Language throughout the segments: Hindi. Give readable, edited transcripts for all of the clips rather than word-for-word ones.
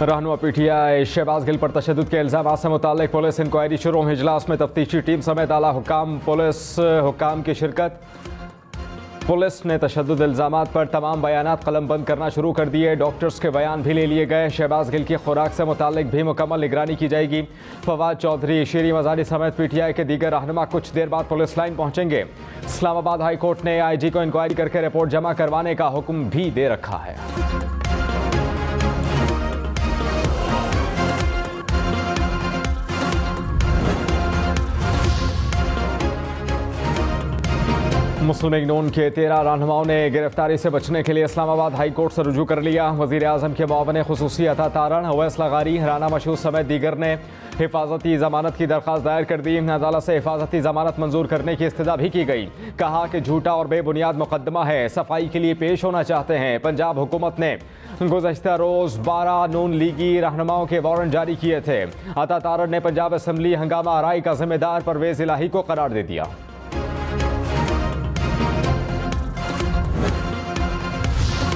रहनुमा पीटीआई शहबाज गिल पर तशद्दुद के इल्जाम से मुताल्लिक पुलिस इंक्वायरी शुरू। इजलास में तफ्तीशी टीम समेत आला हुकाम पुलिस हुकाम की शिरकत। पुलिस ने तशद्दुद इल्जामात पर तमाम बयानात कलम बंद करना शुरू कर दिए। डॉक्टर्स के बयान भी ले लिए गए। शहबाज गिल की खुराक से मुताल्लिक भी मुकम्मल निगरानी की जाएगी। फवाद चौधरी, शीरी मजारी समेत पीटीआई के दीगर रहनुमा कुछ देर बाद पुलिस लाइन पहुंचेंगे। इस्लामाबाद हाई कोर्ट ने आईजी को इंक्वायरी करके रिपोर्ट जमा करवाने का हुक्म भी दे रखा है। मुस्लिम लीग नून के 13 रहनुमाओं ने गिरफ्तारी से बचने के लिए इस्लामाबाद हाई कोर्ट से रुजू कर लिया। वज़ीर आज़म के मुआविन खुसूसी अता तारण, अवैस लगारी, राना मशहूद समेत दीगर ने हिफाजती जमानत की दरख्वास्त दायर कर दी। अदालत से हिफाजती जमानत मंजूर करने की इस्तदा भी की गई। कहा कि झूठा और बेबुनियाद मुकदमा है, सफाई के लिए पेश होना चाहते हैं। पंजाब हुकूमत ने गुज़श्ता रोज 12 नून लीगी रहनुमाओं के वारंट जारी किए थे। अता तारण ने पंजाब असम्बली हंगामा आराई का जिम्मेदार परवेज इलाही को करार दे दिया।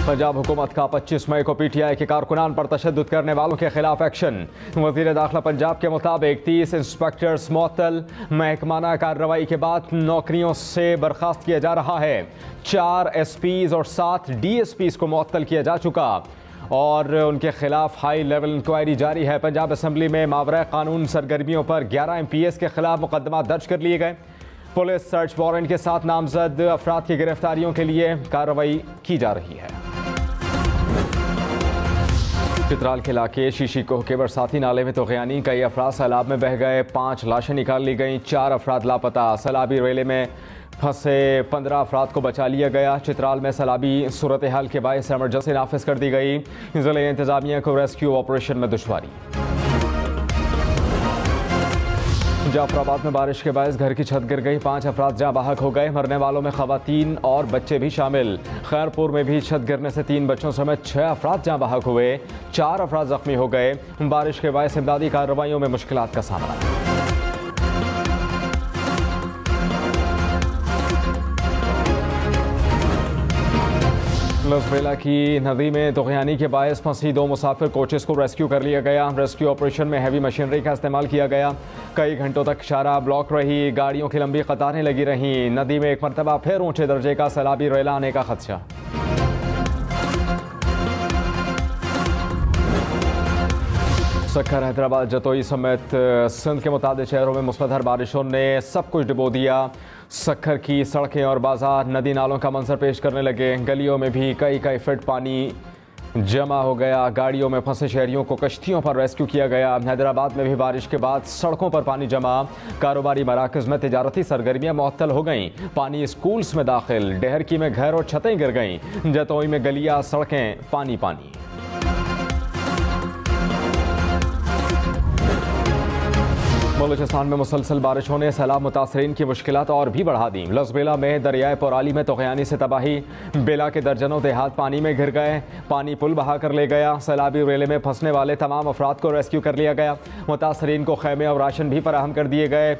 पंजाब हुकूमत का 25 मई को पीटीआई के कारकुनान पर तशद्दुद करने वालों के खिलाफ एक्शन। वज़ीर दाखिला पंजाब के मुताबिक 30 इंस्पेक्टर्स मुअत्तल। महकमाना कार्रवाई के बाद नौकरियों से बर्खास्त किया जा रहा है। 4 एसपीज और 7 डीएसपीज को मुअत्तल किया जा चुका और उनके खिलाफ हाई लेवल इंक्वायरी जारी है। पंजाब असम्बली में मावरा कानून सरगर्मियों पर 11 MPs के खिलाफ मुकदमा दर्ज कर लिए गए। पुलिस सर्च वारंट के साथ नामजद अफराद की गिरफ्तारियों के लिए कार्रवाई की जा रही है। चित्राल के इलाके शीशी कोह के बरसाती नाले में तोग़यानी, कई अफराद सैलाब में बह गए। 5 लाशें निकाल ली गईं, 4 अफराद लापता। सैलाबी रेले में फंसे 15 अफराद को बचा लिया गया। चित्राल में सैलाबी सूरत हाल के बायस एमरजेंसी नाफिज कर दी गई। ज़िले इंतजामिया को रेस्क्यू ऑपरेशन में दुश्वारी। जाफराबाद में बारिश के बायस घर की छत गिर गई, 5 अफराद जाँ बहक हो गए। मरने वालों में खवातीन और बच्चे भी शामिल। खैरपुर में भी छत गिरने से 3 बच्चों समेत 6 अफराद जाँ बहक हुए, 4 अफराद जख्मी हो गए। बारिश के बायस इमदादी कार्रवाइयों में मुश्किलात का सामना। लसबेला की नदी में तोग़यानी के बायस फंसी 2 मुसाफिर कोचेस को रेस्क्यू कर लिया गया। रेस्क्यू ऑपरेशन में हैवी मशीनरी का इस्तेमाल किया गया। कई घंटों तक शारा ब्लॉक रही, गाड़ियों की लंबी कतारें लगी रहीं। नदी में एक मरतबा फिर ऊंचे दर्जे का सैलाबी रेला आने का खदशा। सक्खर, हैदराबाद, जतोई समेत सिंध के मुताबिक शहरों में मूसलाधार बारिशों ने सब कुछ डुबो दिया। सक्खर की सड़कें और बाजार नदी नालों का मंजर पेश करने लगे। गलियों में भी कई फीट पानी जमा हो गया। गाड़ियों में फंसे शहरियों को कश्तियों पर रेस्क्यू किया गया। हैदराबाद में भी बारिश के बाद सड़कों पर पानी जमा। कारोबारी मराकज़ में तिजारती सरगर्मियां मुअत्तल हो गईं। पानी स्कूल्स में दाखिल। डेहरकी में घर और छतें गिर गईं। जतोई में गलियां, सड़कें पानी पानी। बलूचिस्तान में मुसलसल बारिशों ने सैलाब मुतासरीन की मुश्किलात और भी बढ़ा दी। लसबेला में दरियाए पोराली में तोग़यानी से तबाही। बेला के दर्जनों देहात पानी में घिर गए। पानी पुल बहा कर ले गया। सैलाबी रेले में फंसने वाले तमाम अफराद को रेस्क्यू कर लिया गया। मुतासरीन को खैमे और राशन भी फराहम कर दिए गए।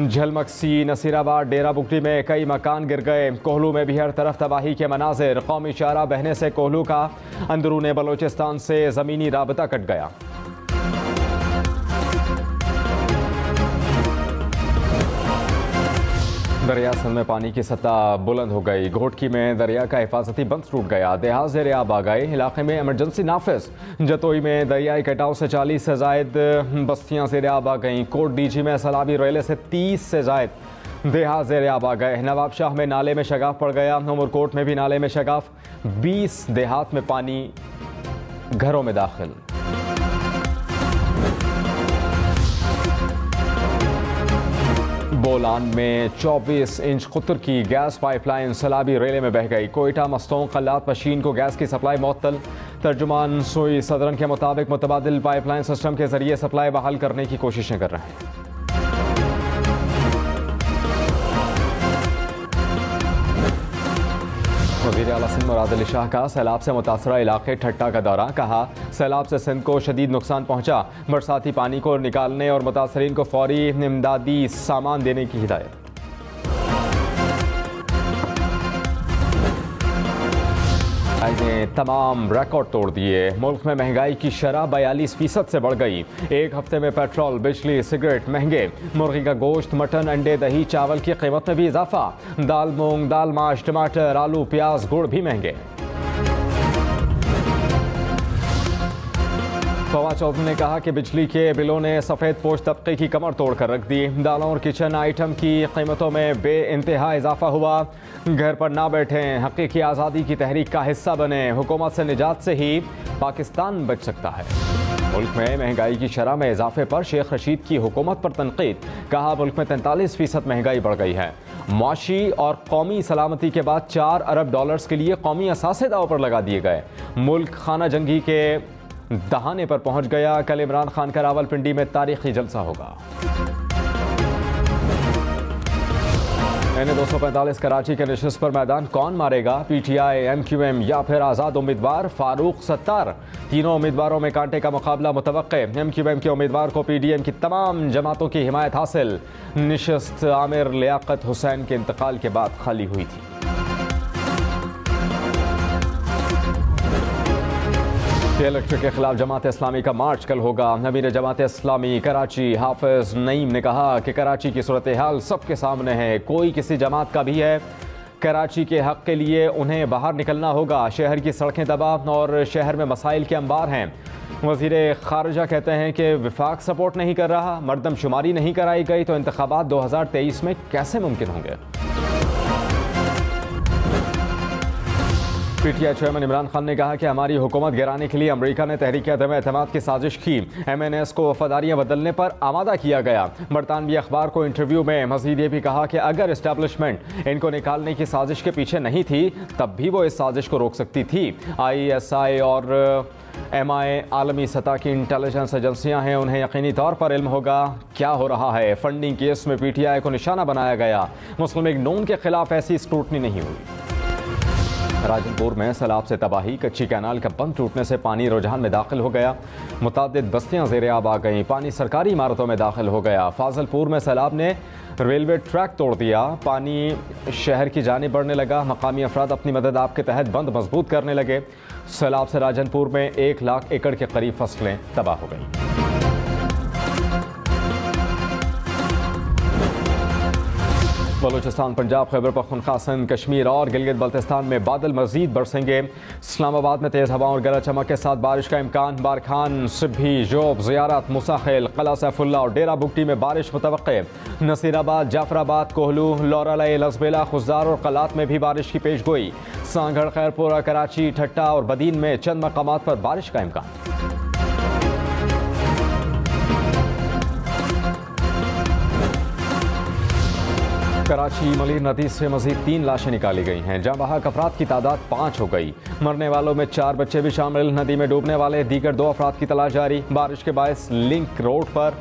झलमक्सी, नसीराबाद, डेरा बुगटी में कई मकान गिर गए। कोहलू में भी हर तरफ तबाही के मनाजिर। कौमी शाहरा बहने से कोहलू का अंदरूनी बलूचिस्तान से ज़मीनी राबता कट गया। दरिया सिंध में पानी की सतह बुलंद हो गई। घोटकी में दरिया का हिफाजती बंद टूट गया। देहात ज़ेर आब आ गए। इलाके में इमरजेंसी नाफिज। जतोई में दरियाई कटाव से 40 से ज़ायद बस्तियां ज़ेर आब आ गईं। कोट डीजी में सैलाबी रेले से 30 से ज़ायद देहात ज़ेर आब आ गए। नवाबशाह में नाले में शगाफ पड़ गया। उमरकोट में भी नाले में शगाफ। 20 देहात में पानी घरों में दाखिल। बोलान में 24 इंच कुतर की गैस पाइपलाइन सैलाबी रेले में बह गई। कोयटा मस्तों कल्लात मशीन को गैस की सप्लाई मुअत्तल। तर्जुमान सोई सदरन के मुताबिक मुतबादिल पाइपलाइन सिस्टम के जरिए सप्लाई बहाल करने की कोशिशें कर रहे हैं। वज़ीर आला सिंध मुराद अली शाह का सैलाब से मुतासरा इलाके ठट्टा का दौरा। कहा सैलाब से सिंध को शदीद नुकसान पहुंचा। बरसाती पानी को निकालने और मुतासरीन को फौरी इमदादी सामान देने की हिदायत। ने तमाम रिकॉर्ड तोड़ दिए। मुल्क में महंगाई की शरह 42% से बढ़ गई। एक हफ्ते में पेट्रोल, बिजली, सिगरेट महंगे। मुर्गी का गोश्त, मटन, अंडे, दही, चावल की कीमत में भी इजाफा। दाल, मूंग दाल, माश, टमाटर, आलू, प्याज, गुड़ भी महंगे। फवाद चौधरी ने कहा कि बिजली के बिलों ने सफ़ेद पोश तबके की कमर तोड़ कर रख दी। दालों और किचन आइटम की कीमतों में बेइंतहा इजाफा हुआ। घर पर ना बैठें, हकीकी आज़ादी की तहरीक का हिस्सा बने। हुकूमत से निजात से ही पाकिस्तान बच सकता है। मुल्क में महंगाई की शरह में इजाफे पर शेख रशीद की हुकूमत पर तनकीद। कहा, मुल्क में 43% महंगाई बढ़ गई है। माशी और कौमी सलामती के बाद $4 अरब के लिए कौमी असासे दाव पर लगा दिए गए। मुल्क खाना जंगी के दहाने पर पहुंच गया। कल इमरान खान का रावलपिंडी में तारीखी जलसा होगा। NA-245 कराची के नशिस्त पर मैदान कौन मारेगा? PTI, MQM या फिर आज़ाद उम्मीदवार फारूक सत्तार? तीनों उम्मीदवारों में कांटे का मुकाबला मुतवक्के। MQM के उम्मीदवार को PDM की तमाम जमातों की हिमायत हासिल। नशिस्त आमिर लियाकत हुसैन के इंतकाल के बाद खाली हुई थी। इलेक्ट्रिक के खिलाफ जमात इस्लामी का मार्च कल होगा। अमीर जमात इस्लामी कराची हाफिज नईम ने कहा कि कराची की सूरत हाल सबके सामने है। कोई किसी जमात का भी है, कराची के हक के लिए उन्हें बाहर निकलना होगा। शहर की सड़कें तबाह और शहर में मसाइल के अंबार हैं। वज़ीर ख़ारिजा कहते हैं कि वफाक सपोर्ट नहीं कर रहा। मरदमशुमारी नहीं कराई गई तो इंतखाबात 2023 में कैसे मुमकिन होंगे? PTI चेयरमैन इमरान खान ने कहा कि हमारी हुकूमत गिराने के लिए अमेरिका ने तहरीक अदम एतमाद की साजिश की। MNS को वफादारियाँ बदलने पर आमादा किया गया। बरतानवी अखबार को इंटरव्यू में मजीद ये भी कहा कि अगर इस्टेब्लिशमेंट इनको निकालने की साजिश के पीछे नहीं थी तब भी वो इस साजिश को रोक सकती थी। ISI और MI आलमी सतह की इंटेलिजेंस एजेंसियां हैं, उन्हें यकीनी तौर पर इल्म होगा क्या हो रहा है। फंडिंग केस में PTI को निशाना बनाया गया। मुस्लिम लीग नून के खिलाफ ऐसी स्क्रूटनी नहीं हुई। राजनपुर में सैलाब से तबाही। कच्ची कैनाल का बंद टूटने से पानी रुझान में दाखिल हो गया। मुतादिद बस्तियां ज़ेर-ए-आब आ गईं। पानी सरकारी इमारतों में दाखिल हो गया। फाजलपुर में सैलाब ने रेलवे ट्रैक तोड़ दिया। पानी शहर की जानिब बढ़ने लगा। मकामी अफराद अपनी मदद आप के तहत बंद मजबूत करने लगे। सैलाब से राजनपुर में 1 लाख एकड़ के करीब फसलें तबाह हो गईं। बलूचिस्तान, पंजाब, खैबर पख्तूनख्वा, सिंध, कश्मीर और गिलगित बल्तिस्तान में बादल मजीद बरसेंगे। इस्लामाबाद में तेज़ हवाओं और गरज चमक के साथ बारिश का इम्कान। बारखान, सिब्भी, जोब, ज़ियारत, मुसाखिल, कला सैफुल्ला और डेरा बुगटी में बारिश मुतवक्के। नसीराबाद, जाफराबाद, कोहलू, लौरालई, लसबेला, खुजार और कलात में भी बारिश की पेशगोई। सांगड़, खैरपुरा, कराची, ठट्टा और बदीन में चंद मकामात पर बारिश का इम्कान। कराची मलीर नदी से मजीद 3 लाशें निकाली गई हैं। जहां बहाक अफराद की तादाद 5 हो गई। मरने वालों में 4 बच्चे भी शामिल। नदी में डूबने वाले दीगर 2 अफराद की तलाश जारी। बारिश के बायस लिंक रोड पर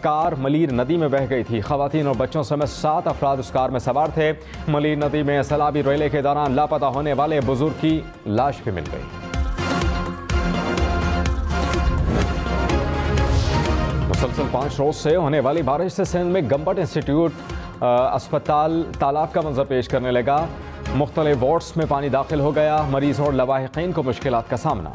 कार मलीर नदी में बह गई थी। खवातीन और बच्चों समेत 7 अफराद उस कार में सवार थे। मलीर नदी में सैलाबी रेले के दौरान लापता होने वाले बुजुर्ग की लाश भी मिल गई। मुसलसल 5 रोज से होने वाली बारिश से सिंध में गंबट इंस्टीट्यूट अस्पताल तालाब का मंजर पेश करने लगा। मुख्तलिफ वार्ड्स में पानी दाखिल हो गया। मरीजों और लवाहिकीन को मुश्किलात का सामना।